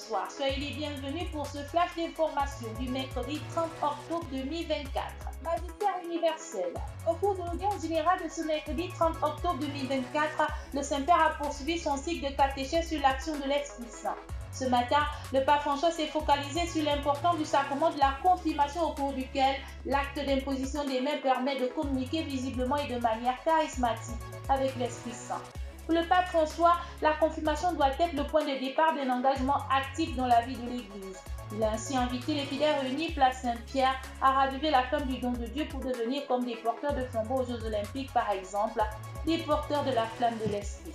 bonsoir, soyez les bienvenus pour ce flash d'information du mercredi 30 octobre 2024. Magistère universel. Au cours de l'audience générale de ce mercredi 30 octobre 2024, le Saint-Père a poursuivi son cycle de catéchèse sur l'action de l'Esprit Saint. Ce matin, le pape François s'est focalisé sur l'importance du sacrement de la confirmation au cours duquel l'acte d'imposition des mains permet de communiquer visiblement et de manière charismatique avec l'Esprit Saint. Pour le pape François, la confirmation doit être le point de départ d'un engagement actif dans la vie de l'Église. Il a ainsi invité les fidèles réunis place Saint-Pierre à raviver la flamme du don de Dieu pour devenir comme des porteurs de flambeaux aux Jeux Olympiques, par exemple, des porteurs de la flamme de l'Esprit.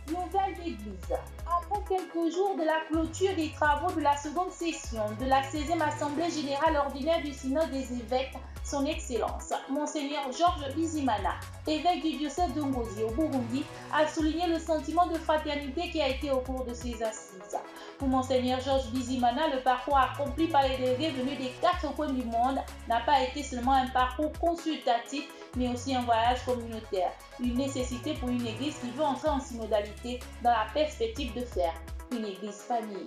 Nouvelle d'Église. Après quelques jours de la clôture des travaux de la seconde session de la 16e Assemblée Générale Ordinaire du Synode des évêques, son Excellence, Monseigneur Georges Bizimana, évêque du diocèse de Ngozi au Burundi, a souligné le sentiment de fraternité qui a été au cours de ces assises. Pour Monseigneur Georges Bizimana, le parcours accompli par les délégués venus des 4 coins du monde n'a pas été seulement un parcours consultatif, mais aussi un voyage communautaire, une nécessité pour une église qui veut entrer en synodalité dans la perspective de faire une église famille.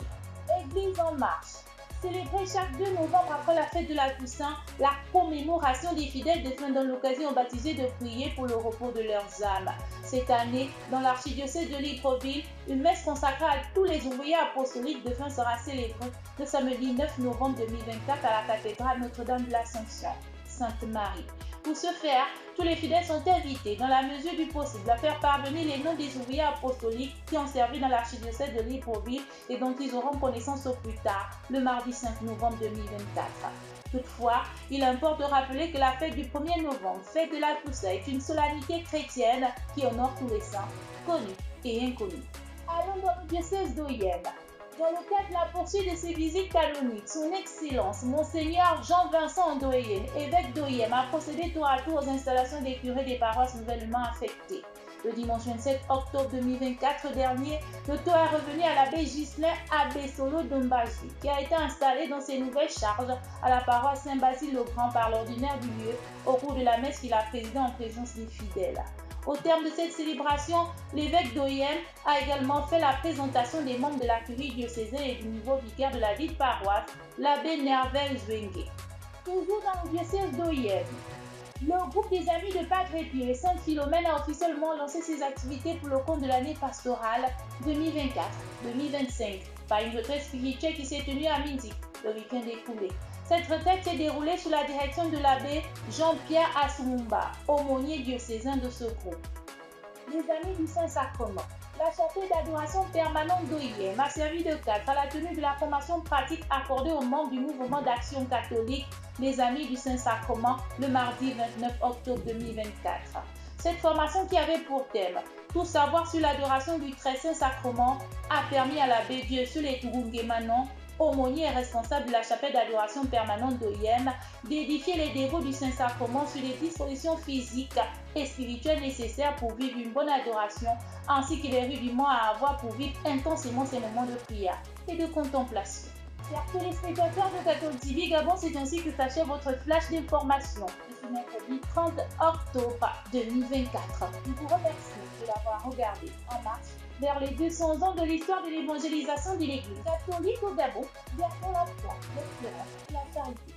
Église en marche. Célébrer chaque 2 novembre après la fête de la Toussaint, la commémoration des fidèles défunts donne l'occasion aux baptisés de prier pour le repos de leurs âmes. Cette année, dans l'archidiocèse de Libreville, une messe consacrée à tous les ouvriers apostoliques défunts sera célébrée le samedi 9 novembre 2024 à la cathédrale Notre-Dame de l'Assomption, Sainte-Marie. Pour ce faire, tous les fidèles sont invités, dans la mesure du possible, à faire parvenir les noms des ouvriers apostoliques qui ont servi dans l'archidiocèse de Libreville et dont ils auront connaissance au plus tard, le mardi 5 novembre 2024. Toutefois, il importe de rappeler que la fête du 1er novembre, fête de la Toussaint, est une solennité chrétienne qui honore tous les saints, connus et inconnus. Allons dans le diocèse d'Oyem. Dans le cadre de la poursuite de ses visites canoniques, son Excellence, Monseigneur Jean-Vincent Ndoyen, évêque d'Oyem, a procédé tour à tour aux installations des curés des paroisses nouvellement affectées. Le dimanche 27 octobre 2024 dernier, le tour est revenu à l'abbé Ghislain Abessolo Dombaji, qui a été installé dans ses nouvelles charges à la paroisse Saint-Basile-le-Grand par l'ordinaire du lieu au cours de la messe qu'il a présidée en présence des fidèles. Au terme de cette célébration, l'évêque d'Oyem a également fait la présentation des membres de la curie diocésaine et du nouveau vicaire de la dite paroisse, l'abbé Nervel Zwenge. Toujours dans le diocèse d'Oyem, le groupe des Amis de Padre Pio et Sainte Philomène a officiellement lancé ses activités pour le compte de l'année pastorale 2024-2025 par une retraite spirituelle qui s'est tenue à Mindic le week-end écoulé. Cette retraite s'est déroulée sous la direction de l'abbé Jean-Pierre Asumumba, aumônier diocésain de ce groupe. Les Amis du Saint-Sacrement. La chapelle d'adoration permanente d'Oyem a servi de cadre à la tenue de la formation pratique accordée aux membres du mouvement d'action catholique Les Amis du Saint-Sacrement le mardi 29 octobre 2024. Cette formation qui avait pour thème tout savoir sur l'adoration du très saint sacrement a permis à l'abbé Dieudonné Turunge-Manon, aumônier et responsable de la chapelle d'adoration permanente d'Oyem, d'édifier les dévots du Saint-Sacrement sur les dispositions physiques et spirituelles nécessaires pour vivre une bonne adoration, ainsi que les rudiments à avoir pour vivre intensément ces moments de prière et de contemplation. Chers téléspectateurs de Catholique TV Gabon, c'est ainsi que s'achève votre flash d'information de ce mercredi 30 octobre 2024. Je vous remercie de l'avoir regardé en marche vers les 200 ans de l'histoire de l'évangélisation de l'Église catholique au Gabon, gardons la foi, l'espérance et la charité.